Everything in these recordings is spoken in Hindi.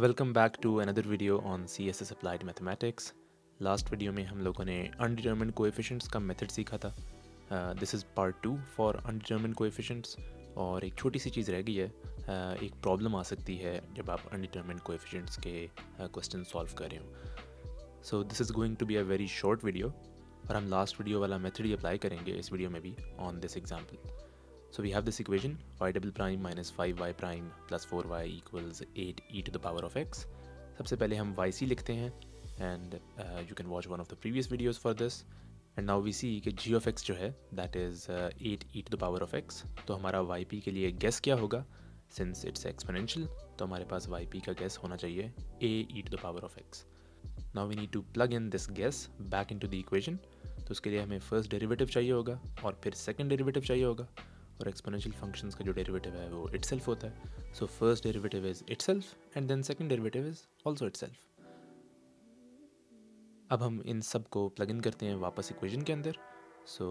Welcome back to another video on CSS applied mathematics. Last video में हम लोगों ने अनडिटरमिन्ड कोएफिशिएंट्स का मेथड सीखा था। This is part 2 for undetermined coefficients. और एक छोटी सी चीज़ रह गई है। एक प्रॉब्लम आ सकती है जब आप अनडिटरमिन्ड कोएफिशिएंट्स के क्वेश्चन सॉल्व कर रहे हो। So this is going to be a very short video और हम लास्ट वीडियो वाला मेथड ही अप्लाई करेंगे इस वीडियो में भी on this example. So we have this equation y double prime minus 5y prime plus 4y equals 8e to the power of x. सबसे पहले हम yc लिखते हैं and you can watch one of the previous videos for this. And now we see कि g of x जो है that is 8e to the power of x. तो हमारा yp के लिए guess क्या होगा? Since it's exponential तो हमारे पास yp का guess होना चाहिए ae to the power of x. Now we need to plug in this guess back into the equation. तो उसके लिए हमें first derivative चाहिए होगा और फिर second derivative चाहिए होगा। और एक्सपोनेंशियल फंक्शंस का जो डेरिवेटिव है वो इटसेल्फ होता है। So first derivative is itself and then second derivative is also itself. अब हम इन सब को प्लग इन करते हैं वापस इक्वेशन के अंदर। सो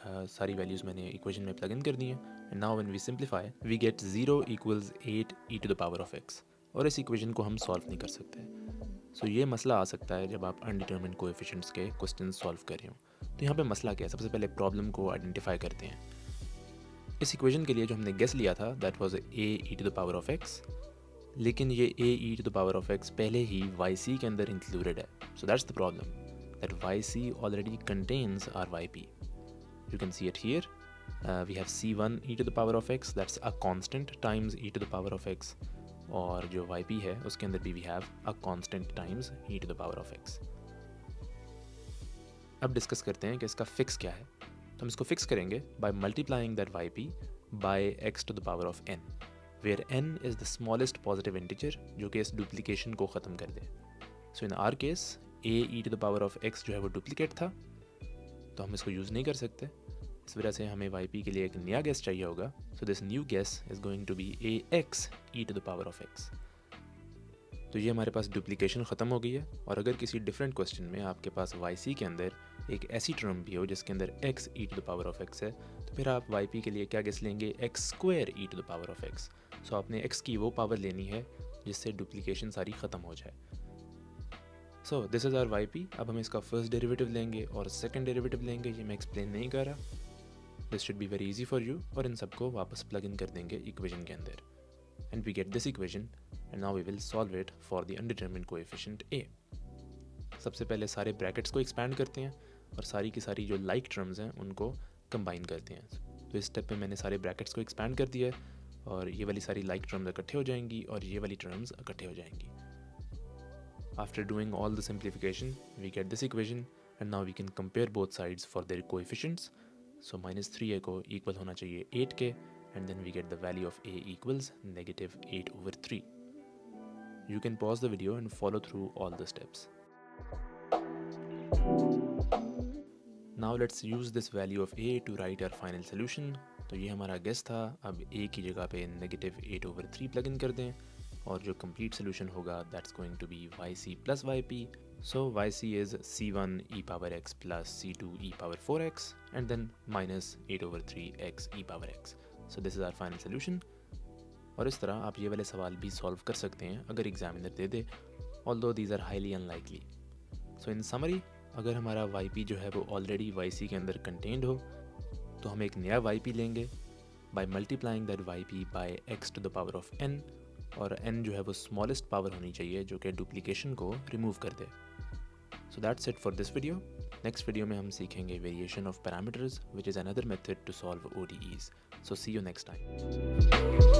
सारी वैल्यूज़ मैंने इक्वेशन में प्लग इन कर दी हैं and now when we simplify we get 0 equals 8e to the power of x। और इस इक्वेशन को हम सॉल्व नहीं कर सकते। सो ये मसला आ सकता है जब आप अनडिटरमिन्ड कोएफिशिएंट्स के क्वेश्चन सॉल्व कर रहे हो। तो यहाँ पे मसला क्या है? सबसे पहले प्रॉब्लम को आइडेंटिफाई करते हैं। इस इक्वेशन के लिए जो हमने गेस लिया था that was ae to the power of x, लेकिन ये ae to the power of x पहले ही yc के अंदर इंक्लूडेड है। So that's the problem that yc already contains our yp। You can see it here. We have c1 e to the power of x that's a constant times e to the power of x, और जो yp है उसके अंदर भी we have a constant times e to the power of x। अब डिस्कस करते हैं कि इसका फिक्स क्या है। तो हम इसको फिक्स करेंगे by multiplying that yp by x to the power of n, where n is the smallest positive integer जो कि इस डुप्लीकेशन को ख़त्म कर दे। So in our case ae to the power of x जो है वो डुप्लीकेट था, तो हम इसको यूज़ नहीं कर सकते। इस वजह से हमें yp के लिए एक नया गेस चाहिए होगा। So this new guess is going to be ax e to the power of x। तो ये हमारे पास डुप्लीकेशन ख़त्म हो गई है। और अगर किसी डिफरेंट क्वेश्चन में आपके पास yc के अंदर एक ऐसी टर्म भी हो जिसके अंदर x e to the power of x है, तो फिर आप yp के लिए क्या गेस लेंगे? x square e to the power of x। So आपने x की वो पावर लेनी है जिससे डुप्लीकेशन सारी ख़त्म हो जाए। So this is our yp। अब हम इसका फर्स्ट डेरिवेटिव लेंगे और सेकंड डेरिवेटिव लेंगे। ये मैं एक्सप्लेन नहीं कर रहा। This should be very easy for you. और इन सबको वापस प्लग इन कर देंगे इक्वेशन के अंदर and we get this equation and now we will solve it for the undetermined coefficient a. सबसे पहले सारे ब्रैकेट्स को एक्सपैंड करते हैं और सारी की सारी जो लाइक टर्म्स हैं उनको कंबाइन करते हैं। तो इस स्टेप पे मैंने सारे ब्रैकेट्स को एक्सपैंड कर दिया है और ये वाली सारी लाइक टर्म्स इकट्ठे हो जाएंगी और ये वाली टर्म्स इकट्ठे हो जाएंगी। After doing all the simplification we get this equation and now we can compare both sides for their coefficients. So -3a को इक्वल होना चाहिए 8 के and then we get the value of a equals -8/3। You can pause the video and follow through all the steps. Now let's use this value of a to write our final solution. तो ये हमारा गेस था। अब a की जगह पे -8/3 प्लग इन कर दें और जो कंप्लीट सोल्यूशन होगा that's going to be yc plus yp. So yc is c1 e power x plus c2 e power 4x and then -8/3x e power x. So this is our final solution. और इस तरह आप ये वाले सवाल भी सॉल्व कर सकते हैं अगर एग्जामिनर दे दे, although these are highly unlikely. So in summary, अगर हमारा yp जो है वो ऑलरेडी yc के अंदर कंटेंड हो तो हम एक नया yp लेंगे by multiplying that yp by x to the power of n, और n जो है वो स्मॉलेस्ट पावर होनी चाहिए जो कि डुप्लीकेशन को रिमूव कर दे। So that's it for this video. Next video में हम सीखेंगे variation of parameters which is another method to solve ODEs. So see you next time.